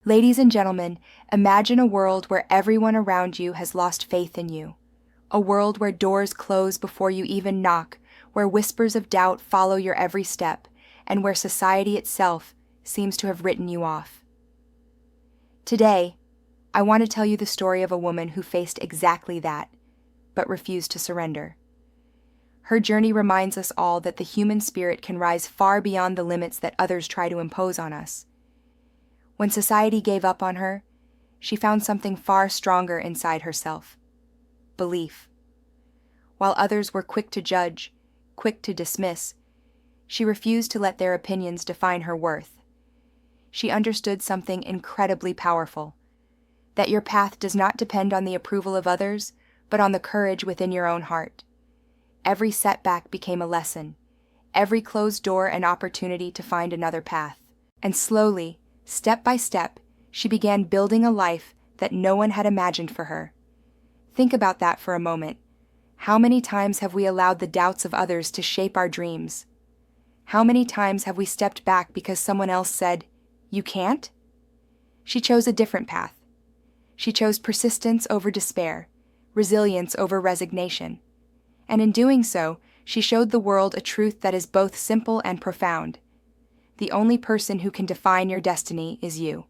Ladies and gentlemen, imagine a world where everyone around you has lost faith in you. A world where doors close before you even knock, where whispers of doubt follow your every step, and where society itself seems to have written you off. Today, I want to tell you the story of a woman who faced exactly that, but refused to surrender. Her journey reminds us all that the human spirit can rise far beyond the limits that others try to impose on us. When society gave up on her, she found something far stronger inside herself: belief. While others were quick to judge, quick to dismiss, she refused to let their opinions define her worth. She understood something incredibly powerful: that your path does not depend on the approval of others, but on the courage within your own heart. Every setback became a lesson, every closed door an opportunity to find another path. And slowly, step by step, she began building a life that no one had imagined for her. Think about that for a moment. How many times have we allowed the doubts of others to shape our dreams? How many times have we stepped back because someone else said, "You can't?" She chose a different path. She chose persistence over despair, resilience over resignation. And in doing so, she showed the world a truth that is both simple and profound. The only person who can define your destiny is you.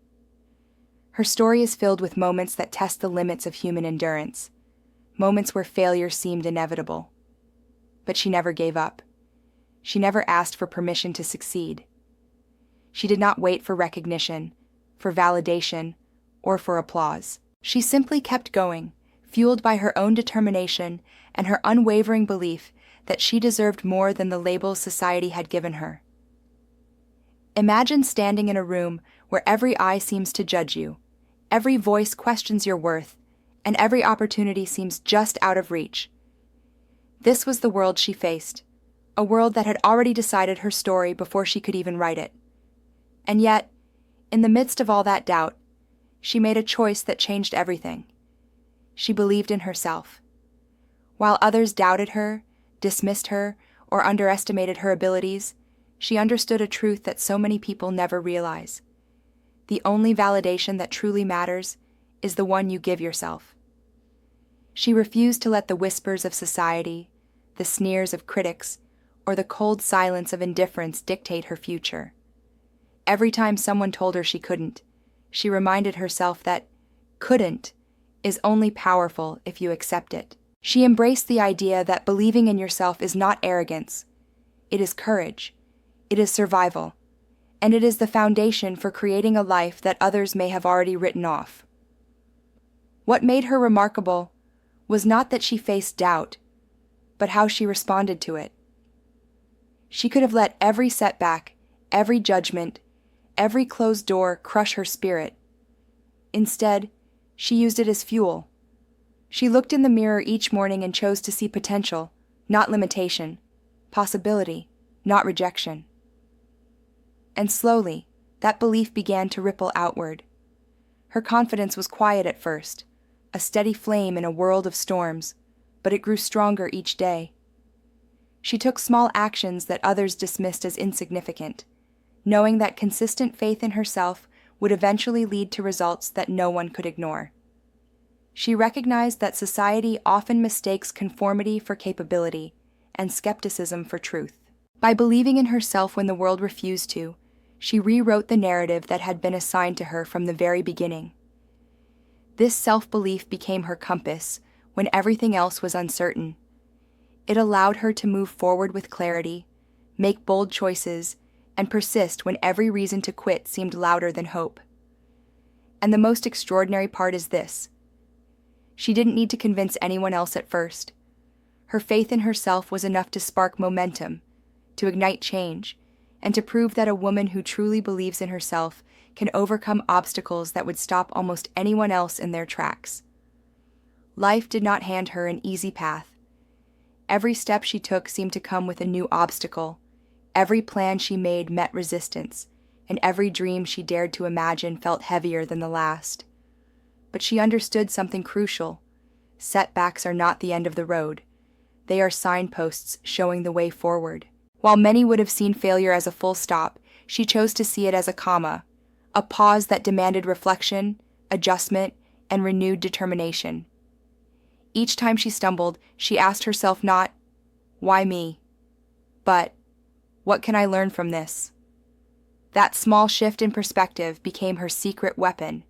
Her story is filled with moments that test the limits of human endurance, moments where failure seemed inevitable. But she never gave up. She never asked for permission to succeed. She did not wait for recognition, for validation, or for applause. She simply kept going, fueled by her own determination and her unwavering belief that she deserved more than the labels society had given her. Imagine standing in a room where every eye seems to judge you, every voice questions your worth, and every opportunity seems just out of reach. This was the world she faced, a world that had already decided her story before she could even write it. And yet, in the midst of all that doubt, she made a choice that changed everything. She believed in herself. While others doubted her, dismissed her, or underestimated her abilities, she understood a truth that so many people never realize. The only validation that truly matters is the one you give yourself. She refused to let the whispers of society, the sneers of critics, or the cold silence of indifference dictate her future. Every time someone told her she couldn't, she reminded herself that couldn't is only powerful if you accept it. She embraced the idea that believing in yourself is not arrogance. It is courage. It is survival. And it is the foundation for creating a life that others may have already written off. What made her remarkable was not that she faced doubt, but how she responded to it. She could have let every setback, every judgment, every closed door crush her spirit. Instead, she used it as fuel. She looked in the mirror each morning and chose to see potential, not limitation, possibility, not rejection. And slowly, that belief began to ripple outward. Her confidence was quiet at first, a steady flame in a world of storms, but it grew stronger each day. She took small actions that others dismissed as insignificant, knowing that consistent faith in herself would eventually lead to results that no one could ignore. She recognized that society often mistakes conformity for capability and skepticism for truth. By believing in herself when the world refused to, she rewrote the narrative that had been assigned to her from the very beginning. This self-belief became her compass when everything else was uncertain. It allowed her to move forward with clarity, make bold choices, and persist when every reason to quit seemed louder than hope. And the most extraordinary part is this: she didn't need to convince anyone else at first. Her faith in herself was enough to spark momentum, to ignite change, and to prove that a woman who truly believes in herself can overcome obstacles that would stop almost anyone else in their tracks. Life did not hand her an easy path. Every step she took seemed to come with a new obstacle. Every plan she made met resistance, and every dream she dared to imagine felt heavier than the last. But she understood something crucial. Setbacks are not the end of the road. They are signposts showing the way forward. While many would have seen failure as a full stop, she chose to see it as a comma, a pause that demanded reflection, adjustment, and renewed determination. Each time she stumbled, she asked herself not, "Why me?" but, "What can I learn from this?" That small shift in perspective became her secret weapon.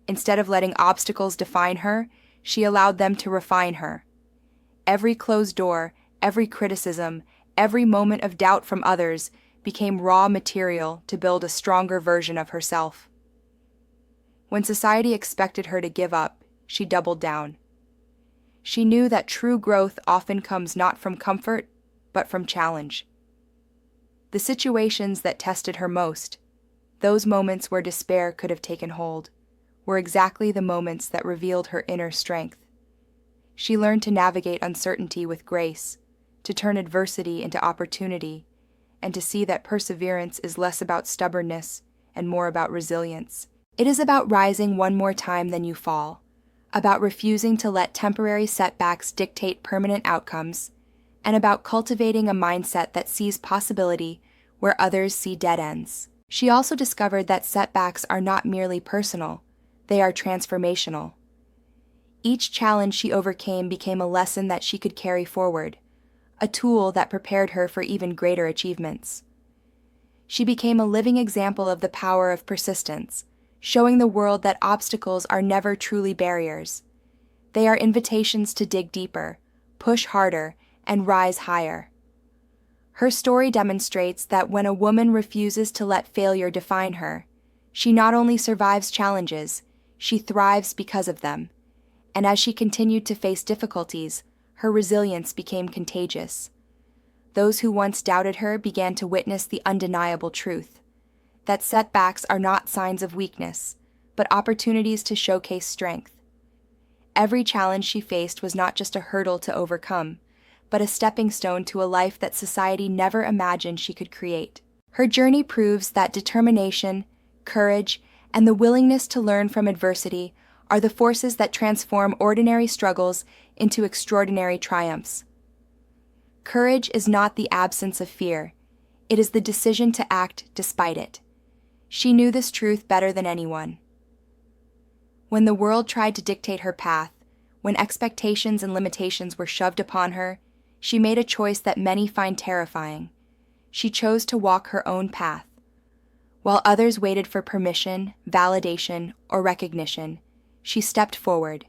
Instead of letting obstacles define her, she allowed them to refine her. Every closed door, every criticism, every moment of doubt from others became raw material to build a stronger version of herself. When society expected her to give up, she doubled down. She knew that true growth often comes not from comfort, but from challenge. The situations that tested her most, those moments where despair could have taken hold, were exactly the moments that revealed her inner strength. She learned to navigate uncertainty with grace, to turn adversity into opportunity, and to see that perseverance is less about stubbornness and more about resilience. It is about rising one more time than you fall, about refusing to let temporary setbacks dictate permanent outcomes, and about cultivating a mindset that sees possibility where others see dead ends. She also discovered that setbacks are not merely personal, they are transformational. Each challenge she overcame became a lesson that she could carry forward, a tool that prepared her for even greater achievements. She became a living example of the power of persistence, showing the world that obstacles are never truly barriers. They are invitations to dig deeper, push harder, and rise higher. Her story demonstrates that when a woman refuses to let failure define her, she not only survives challenges, she thrives because of them. And as she continued to face difficulties, her resilience became contagious. Those who once doubted her began to witness the undeniable truth, that setbacks are not signs of weakness, but opportunities to showcase strength. Every challenge she faced was not just a hurdle to overcome, but a stepping stone to a life that society never imagined she could create. Her journey proves that determination, courage, and the willingness to learn from adversity are the forces that transform ordinary struggles into extraordinary triumphs. Courage is not the absence of fear, it is the decision to act despite it. She knew this truth better than anyone. When the world tried to dictate her path, when expectations and limitations were shoved upon her, she made a choice that many find terrifying. She chose to walk her own path. While others waited for permission, validation, or recognition, she stepped forward,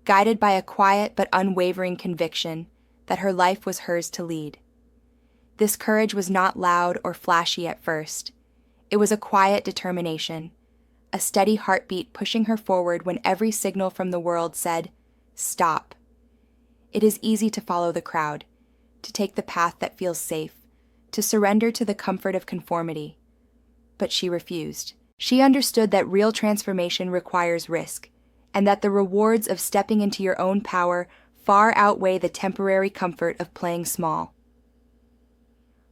guided by a quiet but unwavering conviction that her life was hers to lead. This courage was not loud or flashy at first. It was a quiet determination, a steady heartbeat pushing her forward when every signal from the world said, "Stop." It is easy to follow the crowd, to take the path that feels safe, to surrender to the comfort of conformity. But she refused. She understood that real transformation requires risk, and that the rewards of stepping into your own power far outweigh the temporary comfort of playing small.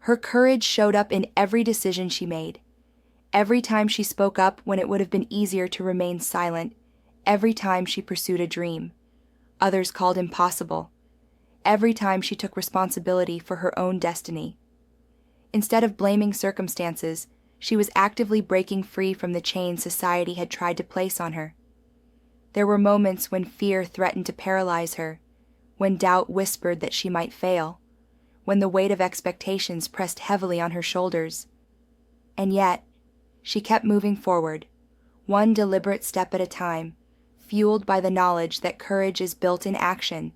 Her courage showed up in every decision she made. Every time she spoke up when it would have been easier to remain silent, every time she pursued a dream others called impossible, every time she took responsibility for her own destiny. Instead of blaming circumstances, she was actively breaking free from the chains society had tried to place on her. There were moments when fear threatened to paralyze her, when doubt whispered that she might fail, when the weight of expectations pressed heavily on her shoulders. And yet, she kept moving forward, one deliberate step at a time, fueled by the knowledge that courage is built in action,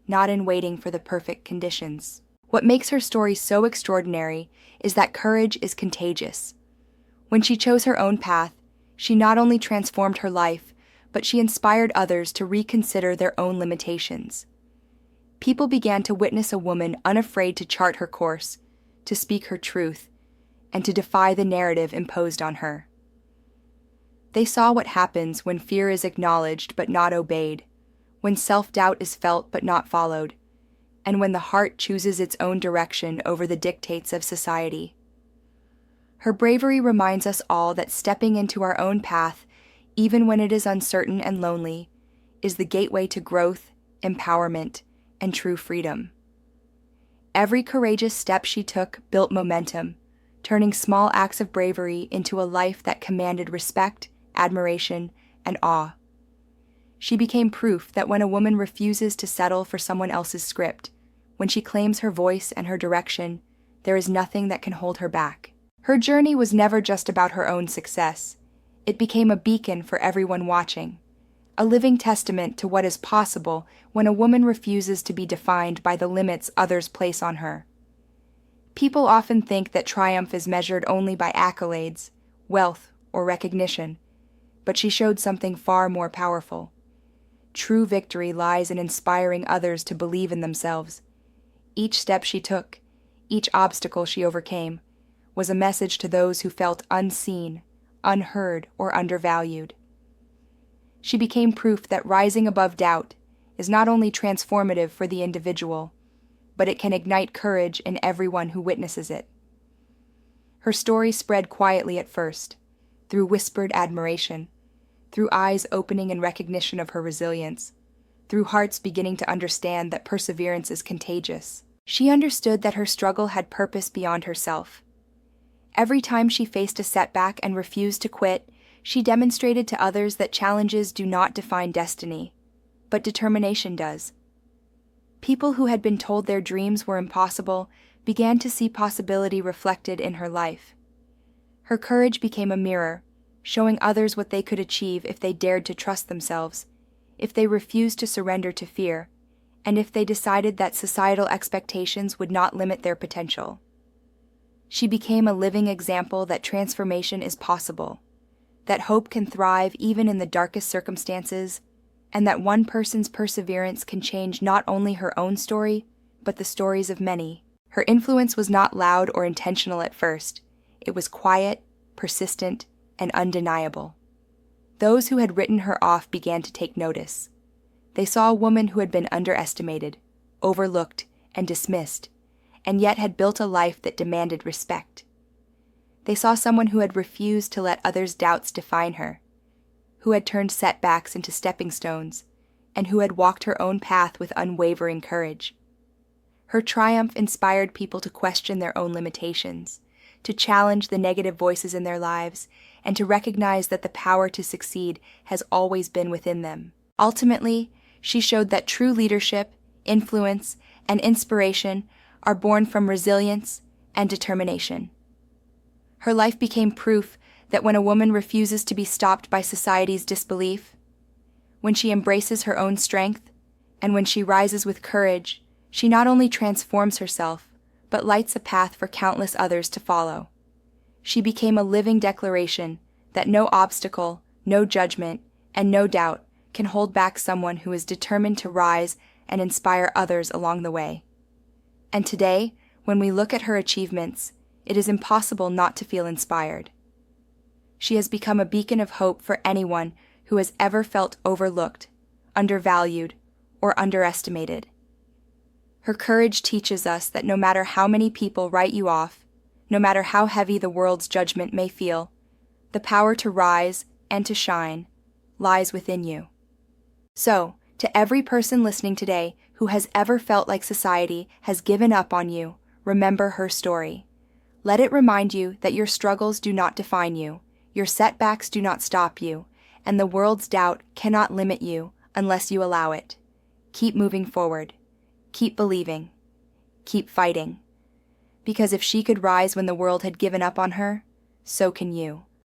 not in waiting for the perfect conditions. What makes her story so extraordinary is that courage is contagious. When she chose her own path, she not only transformed her life, but she inspired others to reconsider their own limitations. People began to witness a woman unafraid to chart her course, to speak her truth, and to defy the narrative imposed on her. They saw what happens when fear is acknowledged but not obeyed, when self-doubt is felt but not followed, and when the heart chooses its own direction over the dictates of society. Her bravery reminds us all that stepping into our own path, even when it is uncertain and lonely, is the gateway to growth, empowerment, and true freedom. Every courageous step she took built momentum, turning small acts of bravery into a life that commanded respect, admiration, and awe. She became proof that when a woman refuses to settle for someone else's script, when she claims her voice and her direction, there is nothing that can hold her back. Her journey was never just about her own success. It became a beacon for everyone watching, a living testament to what is possible when a woman refuses to be defined by the limits others place on her. People often think that triumph is measured only by accolades, wealth, or recognition, but she showed something far more powerful. True victory lies in inspiring others to believe in themselves. Each step she took, each obstacle she overcame, was a message to those who felt unseen, unheard, or undervalued. She became proof that rising above doubt is not only transformative for the individual, but it can ignite courage in everyone who witnesses it. Her story spread quietly at first, through whispered admiration, through eyes opening in recognition of her resilience, through hearts beginning to understand that perseverance is contagious. She understood that her struggle had purpose beyond herself. Every time she faced a setback and refused to quit, she demonstrated to others that challenges do not define destiny, but determination does. People who had been told their dreams were impossible began to see possibility reflected in her life. Her courage became a mirror, showing others what they could achieve if they dared to trust themselves, if they refused to surrender to fear, and if they decided that societal expectations would not limit their potential. She became a living example that transformation is possible, that hope can thrive even in the darkest circumstances, and that one person's perseverance can change not only her own story, but the stories of many. Her influence was not loud or intentional at first. It was quiet, persistent, and undeniable. Those who had written her off began to take notice. They saw a woman who had been underestimated, overlooked, and dismissed, and yet had built a life that demanded respect. They saw someone who had refused to let others' doubts define her, who had turned setbacks into stepping stones, and who had walked her own path with unwavering courage. Her triumph inspired people to question their own limitations, to challenge the negative voices in their lives, and to recognize that the power to succeed has always been within them. Ultimately, she showed that true leadership, influence, and inspiration are born from resilience and determination. Her life became proof that when a woman refuses to be stopped by society's disbelief, when she embraces her own strength, and when she rises with courage, she not only transforms herself, but lights a path for countless others to follow. She became a living declaration that no obstacle, no judgment, and no doubt can hold back someone who is determined to rise and inspire others along the way. And today, when we look at her achievements, it is impossible not to feel inspired. She has become a beacon of hope for anyone who has ever felt overlooked, undervalued, or underestimated. Her courage teaches us that no matter how many people write you off, no matter how heavy the world's judgment may feel, the power to rise and to shine lies within you. So, to every person listening today who has ever felt like society has given up on you, remember her story. Let it remind you that your struggles do not define you, your setbacks do not stop you, and the world's doubt cannot limit you unless you allow it. Keep moving forward. Keep believing. Keep fighting. Because if she could rise when the world had given up on her, so can you.